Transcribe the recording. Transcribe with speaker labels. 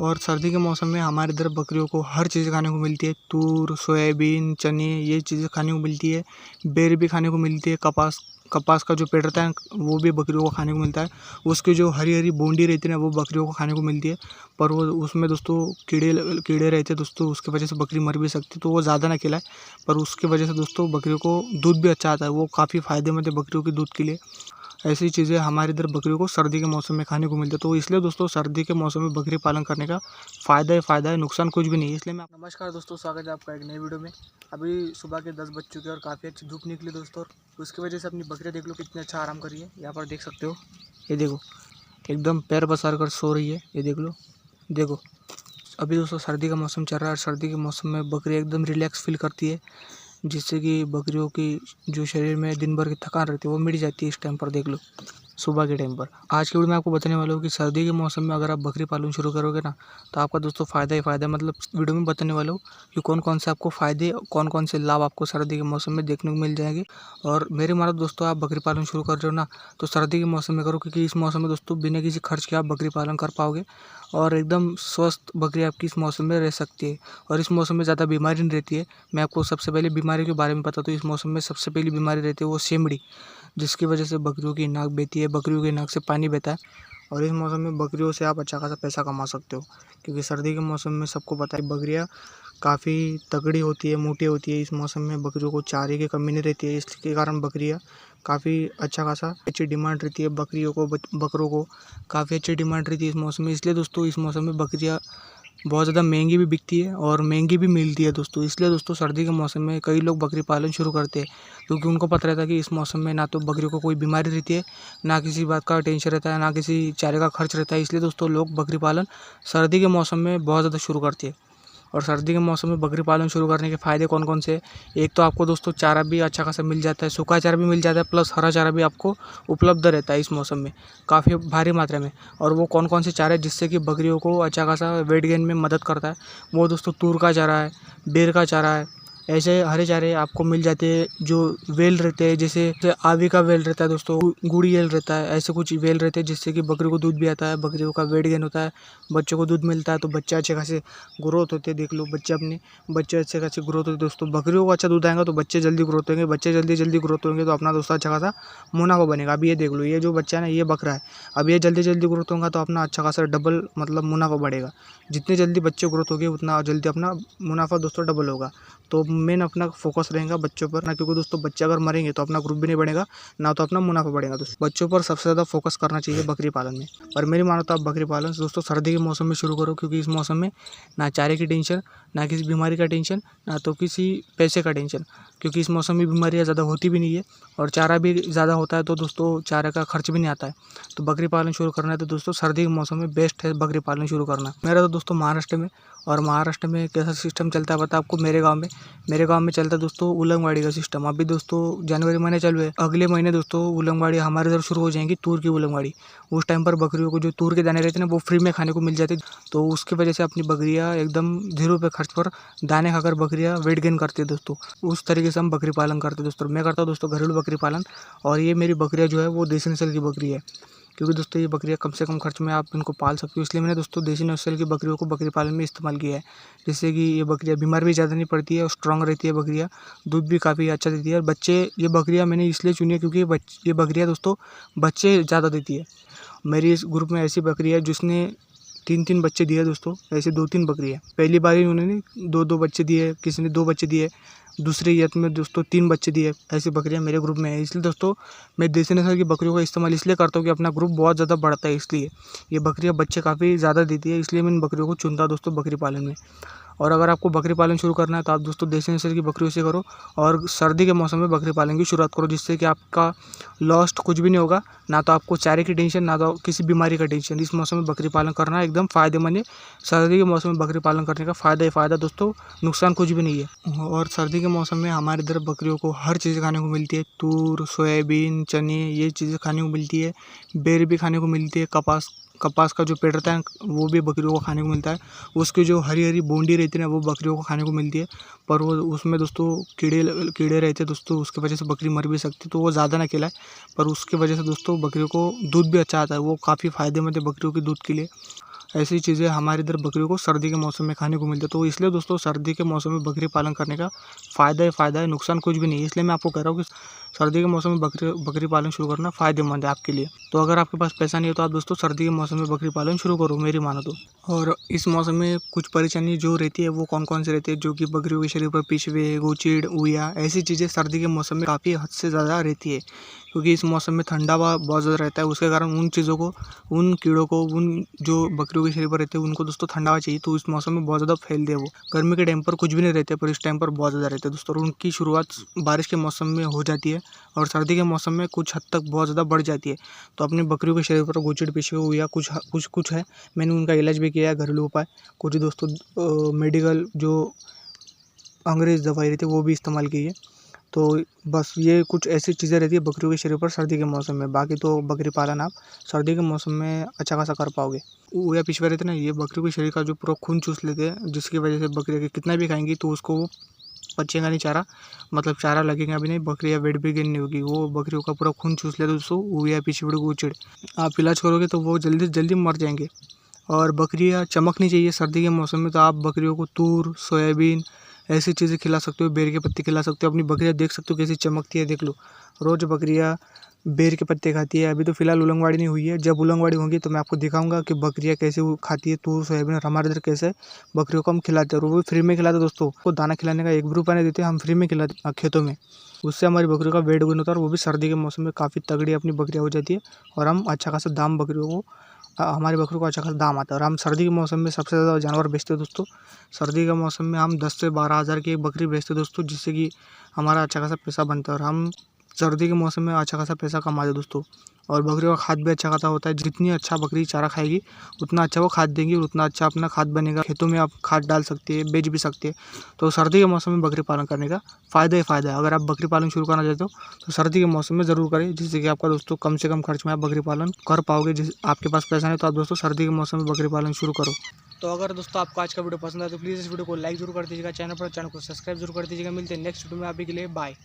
Speaker 1: और सर्दी के मौसम में हमारे इधर बकरियों को हर चीज़ खाने को मिलती है। तूर, सोयाबीन, चने ये चीज़ें खाने को मिलती है। बेर भी खाने को मिलती है। कपास कपास का जो पेड़ रहता है वो भी बकरियों को खाने को मिलता है। उसकी जो हरी हरी बूंदी रहती है ना वो बकरियों को खाने को मिलती है। पर वो उसमें दोस्तों कीड़े रहते हैं दोस्तों, उसकी वजह से बकरी मर भी सकती है। तो वो ज़्यादा ना खिलाए, पर उसकी वजह से दोस्तों बकरियों को दूध भी अच्छा आता है। वो काफ़ी फ़ायदेमंद है बकरियों के दूध के लिए। ऐसी चीज़ें हमारे इधर बकरियों को सर्दी के मौसम में खाने को मिलती है। तो इसलिए दोस्तों सर्दी के मौसम में बकरी पालन करने का फ़ायदा है, नुकसान कुछ भी नहीं है। इसलिए मैं नमस्कार दोस्तों, स्वागत है आपका एक नई वीडियो में। अभी सुबह के 10 बज चुके हैं और काफ़ी अच्छी धूप निकली दोस्तों, और उसकी वजह से अपनी बकरियाँ देख लो कितने अच्छा आराम कर रही है। यहाँ पर देख सकते हो, ये देखो एकदम पैर पसार कर सो रही है। ये देख लो, देखो अभी दोस्तों सर्दी का मौसम चल रहा है और सर्दी के मौसम में बकरी एकदम रिलैक्स फील करती है, जिससे कि बकरियों की जो शरीर में दिन भर की थकान रहती है वो मिट जाती है इस टाइम पर। देख लो सुबह के टाइम पर। आज की वीडियो में आपको बताने वाला हूँ कि सर्दी के मौसम में अगर आप बकरी पालन शुरू करोगे ना तो आपका दोस्तों फ़ायदा ही फ़ायदा। मतलब वीडियो में बताने वाला हूँ कि कौन कौन से आपको फ़ायदे, कौन कौन से लाभ आपको सर्दी के मौसम में देखने को मिल जाएंगे। और मेरे मानो दोस्तों, आप बकरी पालन शुरू कर रहे हो ना तो सर्दी के मौसम में करो, क्योंकि इस मौसम में दोस्तों बिना किसी खर्च के आप बकरी पालन कर पाओगे और एकदम स्वस्थ बकरी आपकी इस मौसम में रह सकती है। और इस मौसम में ज़्यादा बीमारी नहीं रहती है। मैं आपको सबसे पहले बीमारी के बारे में बताता हूँ। इस मौसम में सबसे पहली बीमारी रहती है वो सेमड़ी, जिसकी वजह से बकरियों की नाक बहती है, बकरियों की नाक से पानी बहता है। और इस मौसम में बकरियों से आप अच्छा खासा पैसा कमा सकते हो, क्योंकि सर्दी के मौसम में सबको पता है बकरियाँ काफ़ी तगड़ी होती है, मोटी होती है। इस मौसम में बकरियों को चारे की कमी नहीं रहती है, इसके कारण बकरियाँ काफ़ी अच्छा खासा अच्छी डिमांड रहती है। बकरों को काफ़ी अच्छी डिमांड रहती है इस मौसम में। इसलिए दोस्तों इस मौसम में बकरियाँ बहुत ज़्यादा महंगी भी बिकती है और महंगी भी मिलती है दोस्तों। इसलिए दोस्तों सर्दी के मौसम में कई लोग बकरी पालन शुरू करते हैं, क्योंकि उनको पता रहता है कि इस मौसम में ना तो बकरियों को कोई बीमारी रहती है, ना किसी बात का टेंशन रहता है, ना किसी चारे का खर्च रहता है। इसलिए दोस्तों लोग बकरी पालन सर्दी के मौसम में बहुत ज़्यादा शुरू करते हैं। और सर्दी के मौसम में बकरी पालन शुरू करने के फ़ायदे कौन कौन से हैं? एक तो आपको दोस्तों चारा भी अच्छा खासा मिल जाता है, सूखा चारा भी मिल जाता है, प्लस हरा चारा भी आपको उपलब्ध रहता है इस मौसम में काफ़ी भारी मात्रा में। और वो कौन कौन से चारे जिससे कि बकरियों को अच्छा खासा वेट गेन में मदद करता है, वो दोस्तों तूर का चारा है, बेर का चारा है। ऐसे हरे चारे आपको मिल जाते हैं। जो वेल रहते हैं, जैसे आवी का वेल रहता है दोस्तों, गुड़ी वेल रहता है, ऐसे कुछ वेल रहते हैं जिससे कि बकरियों को दूध भी आता है, बकरियों का वेट गेन होता है, बच्चों को दूध मिलता है, तो बच्चे अच्छे खासे ग्रोथ होते हैं। देख लो बच्चे अच्छे खासे ग्रोथ होते हैं दोस्तों। बकरियों को अच्छा दूध आएगा तो बच्चे जल्दी ग्रोथ होंगे, बच्चे जल्दी ग्रोथ होंगे तो अपना दोस्तों अच्छा खासा मुनाफा बनेगा। अभी ये देख लो, ये जो बच्चा है ना, ये बकरा है, अब ये जल्दी ग्रोथ होगा तो अपना अच्छा खासा डबल मतलब मुनाफा बढ़ेगा। जितनी जल्दी बच्चे ग्रोथ होगी उतना जल्दी अपना मुनाफा दोस्तों डबल होगा। तो मेन अपना फोकस रहेगा बच्चों पर ना, क्योंकि दोस्तों बच्चे अगर मरेंगे तो अपना ग्रुप भी नहीं बढ़ेगा, ना तो अपना मुनाफा बढ़ेगा। दोस्तों बच्चों पर सबसे ज़्यादा फोकस करना चाहिए बकरी पालन में। और मेरी मानो तो आप बकरी पालन दोस्तों सर्दी के मौसम में शुरू करो, क्योंकि इस मौसम में ना चारे की टेंशन, ना किसी बीमारी का टेंशन, ना तो किसी पैसे का टेंशन, क्योंकि इस मौसम में बीमारियाँ ज़्यादा होती भी नहीं है और चारा भी ज़्यादा होता है, तो दोस्तों चारे का खर्च भी नहीं आता है। तो बकरी पालन शुरू करना है तो दोस्तों सर्दी के मौसम में बेस्ट है बकरी पालन शुरू करना। मेरा तो दोस्तों महाराष्ट्र में, और महाराष्ट्र में कैसा सिस्टम चलता है पता आपको? मेरे गांव में चलता है दोस्तों उलंगवाड़ी का सिस्टम। अभी दोस्तों जनवरी महीने चालू है, अगले महीने दोस्तों उलंगवाड़ी हमारे इधर शुरू हो जाएंगी, तूर की उलंगवाड़ी। उस टाइम पर बकरियों को जो तूर के दाने रहते हैं ना वो फ्री में खाने को मिल जाते, तो उसकी वजह से अपनी बकरियाँ एकदम 0 रुपये खर्च पर दाने खाकर बकरियाँ वेट गेन करती है दोस्तों। उस तरीके से हम बकरी पालन करते हैं दोस्तों। मैं करता हूँ दोस्तों घरेलू बकरी पालन, और ये मेरी बकरियाँ जो है वो देसी नस्ल की बकरी है, क्योंकि दोस्तों ये बकरियाँ कम से कम खर्च में आप इनको पाल सकते हो। इसलिए मैंने दोस्तों देसी नस्ल की बकरियों को बकरी पालन में इस्तेमाल किया है, जिससे कि ये बकरियाँ बीमार भी ज़्यादा नहीं पड़ती है और स्ट्रांग रहती है बकरियाँ, दूध भी काफ़ी अच्छा देती है। और बच्चे, ये बकरियाँ मैंने इसलिए चुनी है क्योंकि ये बकरियाँ दोस्तों बच्चे ज़्यादा देती है। मेरी इस ग्रुप में ऐसी बकरी है जिसने 3 बच्चे दिए दोस्तों। ऐसे 2-3 बकरी है, पहली बार ही उन्होंने 2 बच्चे दिए, किसी ने 2 बच्चे दिए, दूसरी ईयत में दोस्तों 3 बच्चे दिए। ऐसी बकरियां मेरे ग्रुप में है। इसलिए दोस्तों मैं देसी नस्ल की बकरियों का इस्तेमाल इसलिए करता हूँ कि अपना ग्रुप बहुत ज़्यादा बढ़ता है, इसलिए ये बकरियां बच्चे काफ़ी ज़्यादा देती है, इसलिए मैं इन बकरियों को चुनता हूँ दोस्तों बकरी पालन में। और अगर आपको बकरी पालन शुरू करना है तो आप दोस्तों देसी नस्ल की बकरियों से करो और सर्दी के मौसम में बकरी पालन की शुरुआत करो, जिससे कि आपका लॉस्ट कुछ भी नहीं होगा, ना तो आपको चारे की टेंशन, ना तो किसी बीमारी का टेंशन। इस मौसम में बकरी पालन करना एकदम फ़ायदेमंद है। सर्दी के मौसम में बकरी पालन करने का फ़ायदा ही फ़ायदा दोस्तों, नुकसान कुछ भी नहीं है। और सर्दी के मौसम में हमारे इधर बकरियों को हर चीज़ खाने को मिलती है। तूर, सोयाबीन, चने ये चीज़ें खाने को मिलती है। बेर भी खाने को मिलती है। कपास का जो पेड़ रहता है वो भी बकरियों को खाने को मिलता है। उसकी जो हरी हरी बूंदी रहती है ना वो बकरियों को खाने को मिलती है, पर वो उसमें दोस्तों कीड़े रहते हैं दोस्तों, उसकी वजह से बकरी मर भी सकती है। तो वो ज़्यादा ना खिलाए, पर उसकी वजह से दोस्तों बकरियों को दूध भी अच्छा आता है। वो काफ़ी फ़ायदेमंद है बकरियों के दूध के लिए। ऐसी चीज़ें हमारे इधर बकरियों को सर्दी के मौसम में खाने को मिलती है। तो इसलिए दोस्तों सर्दी के मौसम में बकरी पालन करने का फ़ायदा ही फ़ायदा है, नुकसान कुछ भी नहीं है। इसलिए मैं आपको कह रहा हूँ कि सर्दी के मौसम में बकरी पालन शुरू करना फ़ायदेमंद है आपके लिए। तो अगर आपके पास पैसा नहीं है तो आप दोस्तों सर्दी के मौसम में बकरी पालन शुरू करो, मेरी मानो तो। और इस मौसम में कुछ परेशानी जो रहती है वो कौन कौन सी रहती है, जो कि बकरियों के शरीर पर पिछवे, गोचिड़, ऊया ऐसी चीज़ें सर्दी के मौसम में काफ़ी हद से ज़्यादा रहती है, क्योंकि इस मौसम में ठंडा हवा बहुत ज़्यादा रहता है। उसके कारण उन चीज़ों को, उन कीड़ों को, उन जो बकरियों के शरीर पर रहते हैं उनको दोस्तों ठंडा हवा चाहिए। तो इस मौसम में बहुत ज़्यादा फैलते हैं वो। गर्मी के टाइम पर कुछ भी नहीं रहते, पर इस टाइम पर बहुत ज़्यादा रहते हैं दोस्तों। और उनकी शुरुआत बारिश के मौसम में हो जाती है और सर्दी के मौसम में कुछ हद तक बहुत ज़्यादा बढ़ जाती है। तो अपनी बकरियों के शरीर पर गोचिड़, पिछवे या कुछ है, मैंने उनका इलाज भी किया है, घरेलू उपाय। कुछ दोस्तों मेडिकल जो अंग्रेज़ दवाई रहती है वो भी इस्तेमाल की है। तो बस ये कुछ ऐसी चीज़ें रहती है बकरियों के शरीर पर सर्दी के मौसम में। बाकी तो बकरी पालन आप सर्दी के मौसम में अच्छा खासा कर पाओगे। ऊया पिछवा रहते हैं ना, ये बकरियों के शरीर का जो पूरा खून चूस लेते हैं, जिसकी वजह से बकरियाँ के कितना भी खाएंगी तो उसको वो पचेगा नहीं चारा, मतलब चारा लगेगा भी नहीं, बकरियाँ वेट भी गेन नहीं होगी। वो बकरियों का पूरा खून चूस लेते दोस्तों, ऊया पिछवड़े गोचिड़। आप इलाज करोगे तो वो जल्दी से जल्दी मर जाएंगे। और बकरियाँ चमकनी चाहिए सर्दी के मौसम में, तो आप बकरियों को तूर, सोयाबीन ऐसी चीज़ें खिला सकते हो, बेर के पत्ते खिला सकते हो। अपनी बकरियाँ देख सकते हो कैसी चमकती है, देख लो। रोज़ बकरियाँ बेर के पत्ते खाती है। अभी तो फिलहाल उलंगवाड़ी नहीं हुई है, जब उलंगवाड़ी होगी तो मैं आपको दिखाऊंगा कि बकरियाँ कैसे वो खाती है तूर, सोयाबीन। और हमारे इधर कैसे बकरियों को हम खिलाते हैं, और वो भी फ्री में खिलाते हैं दोस्तों। को दाना खिलाने का 1 भी रुपया नहीं देते, हम फ्री में खिलाते खेतों में। उससे हमारी बकरियों का वेट गेन होता है और वो भी सर्दी के मौसम में काफ़ी तगड़ी अपनी बकरियाँ हो जाती है। और हम अच्छा खासा दाम बकरियों को, हमारी बकरियों को अच्छा खासा दाम आता है। और हम सर्दी के मौसम में सबसे ज़्यादा जानवर बेचते हैं दोस्तों। सर्दी के मौसम में हम 10 से 12 हज़ार की एक बकरी बेचते हैं दोस्तों, जिससे कि हमारा अच्छा खासा पैसा बनता है। और हम सर्दी के मौसम में अच्छा खासा पैसा कमाते हैं दोस्तों। और बकरियों का खाद भी अच्छा खासा होता है। जितनी अच्छा बकरी चारा खाएगी उतना अच्छा वो खाद देंगी और उतना अच्छा अपना खाद बनेगा। खेतों में आप खाद डाल सकते हैं, बेच भी सकते हैं। तो सर्दी के मौसम में बकरी पालन करने का फ़ायदा ही फ़ायदा है। अगर आप बकरी पालन शुरू करना चाहते हो तो सर्दी के मौसम में ज़रूर करें, जिससे कि आपका दोस्तों कम से कम खर्च में आप बकरी पालन कर पाओगे। जिस आपके पास पैसा नहीं तो आप दोस्तों सर्दी के मौसम में बकरी पालन शुरू करो। तो अगर दोस्तों आपको आज का वीडियो पसंद आए तो प्लीज़ इस वीडियो को लाइक जरूर कर दीजिएगा, चैनल को सब्सक्राइब जरूर कर दीजिएगा। मिलते हैं नेक्स्ट वीडियो में, अभी के लिए बाय।